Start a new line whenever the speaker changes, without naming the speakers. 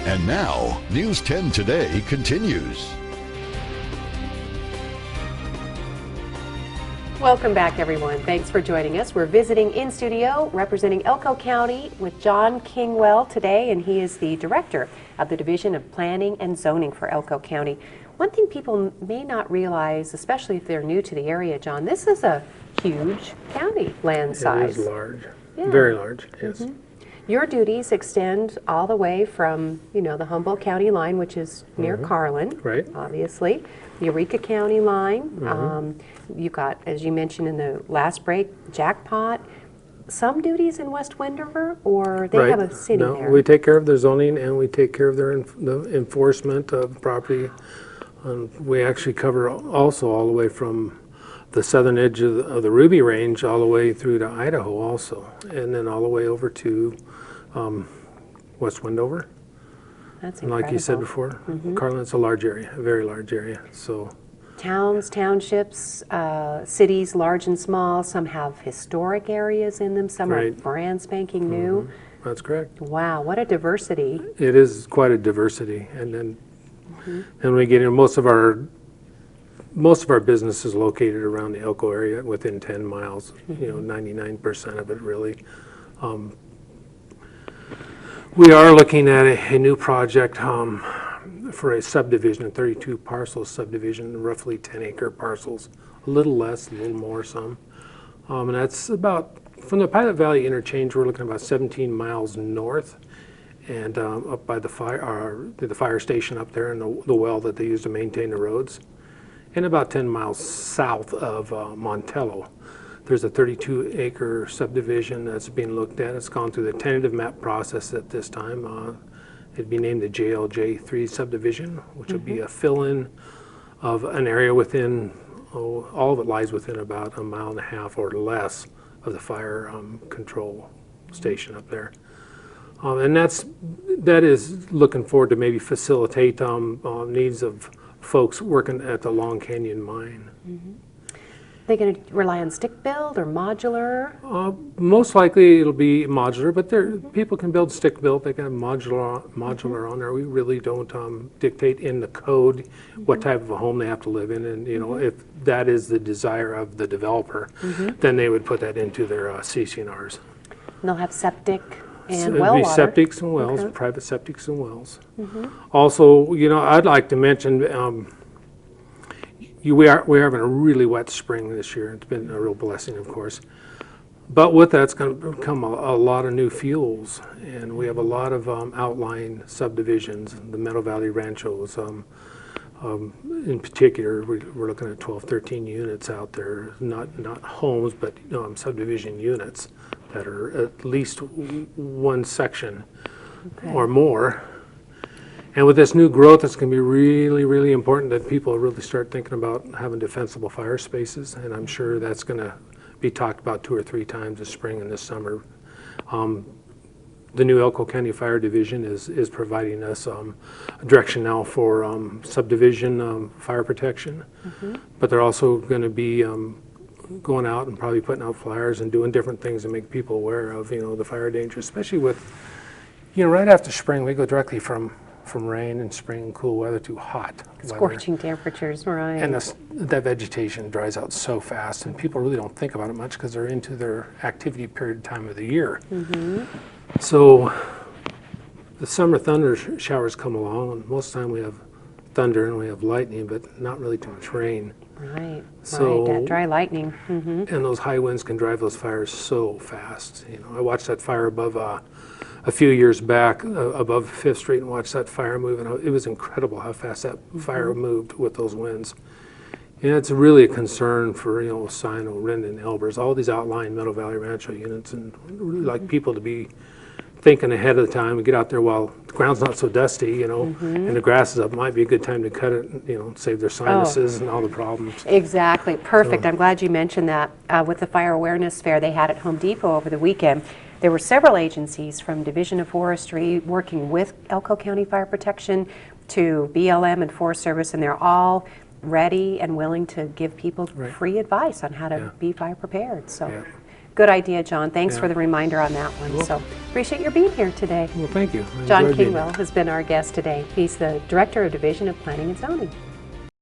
And now, News 10 Today continues.
Welcome back, everyone. Thanks for joining us. We're visiting in studio representing Elko County with John Kingwell today, and he is the director of the Division of Planning and Zoning for Elko County. One thing people may not realize, especially if they're new to the area, John, this is a huge county land size.
It is large,
Yeah.
very large, yes.
Mm-hmm. Your duties extend all the way from, the Humboldt County line, which is near Carlin,
Right.
obviously, the Eureka County line. You've got, as you mentioned in the last break, Jackpot. Some duties in West Wendover, or they have a city
No,
there?
we take care of their zoning and we take care of their the enforcement of property. We actually cover also all the way from the southern edge of the Ruby Range all the way through to Idaho also, and then all the way over to West Wendover.
That's
And
incredible.
like you said before, Carlin's a large area, a very large area. So
Towns, townships, cities, large and small. Some have historic areas in them. Some are
Right.
brand spanking new.
that's correct.
Wow, what a diversity.
It is quite a diversity, and then and we get in most of our business is located around the Elko area within 10 miles. 99% of it really. We are looking at a new project for a subdivision, a 32 parcel subdivision, roughly 10-acre parcels, a little less, a little more, some. And that's about, from the Pilot Valley interchange, we're looking about 17 miles north, and up by the fire station up there and the well that they use to maintain the roads, and about 10 miles south of Montello. There's a 32-acre subdivision that's being looked at. It's gone through the tentative map process at this time. It'd be named the JLJ3 subdivision, which would be a fill-in of an area within, all of it lies within about 1.5 miles or less of the fire control station up there. And that is looking forward to maybe facilitate needs of folks working at the Long Canyon mine.
They going to rely on stick build or modular?
Most likely it'll be modular, but people can build stick built. They can have modular on there. We really don't dictate in the code what type of a home they have to live in, and if that is the desire of the developer, then they would put that into their CC&Rs.
And they'll have septic and
So
well
it'd be
water.
septics and wells,
Okay.
private septics and wells. Also, I'd like to mention. We're having a really wet spring this year. It's been a real blessing, of course. But with that, it's going to come a lot of new fuels, and we have a lot of outlying subdivisions, the Meadow Valley Ranchos. In particular, we're looking at 12, 13 units out there, not homes, but subdivision units that are at least one section or more. And with this new growth, it's going to be really, really important that people really start thinking about having defensible fire spaces, and I'm sure that's going to be talked about 2 or 3 times this spring and this summer. The new Elko County Fire Division is providing us a direction now for subdivision fire protection, but they're also going to be going out and probably putting out flyers and doing different things to make people aware of the fire danger, especially with right after spring we go directly from rain and spring and cool weather to hot weather.
Scorching temperatures, right.
And that vegetation dries out so fast, and people really don't think about it much because they're into their activity period time of the year. So the summer thunder showers come along, and most of the time we have thunder and we have lightning, but not really too much rain.
Right,
So-
that dry lightning.
And those high winds can drive those fires so fast. I watched that fire above a few years back above 5th Street and watched that fire move, and it was incredible how fast that fire moved with those winds. And it's really a concern for Sino, Rendon, Elbers, all these outlying Meadow Valley Rancho units, and really like people to be thinking ahead of the time and get out there while the ground's not so dusty, and the grass is up. Might be a good time to cut it, save their sinuses and all the problems.
Exactly, perfect. I'm glad you mentioned that. With the Fire Awareness Fair they had at Home Depot over the weekend, there were several agencies from Division of Forestry working with Elko County Fire Protection to BLM and Forest Service, and they're all ready and willing to give people free advice on how to be fire prepared. So Good idea, John. Thanks
Yeah.
for the reminder on that one.
You're
So appreciate your being here today.
Well, thank you. I
John
enjoyed being here.
Kingwell has been our guest today. He's the Director of Division of Planning and Zoning.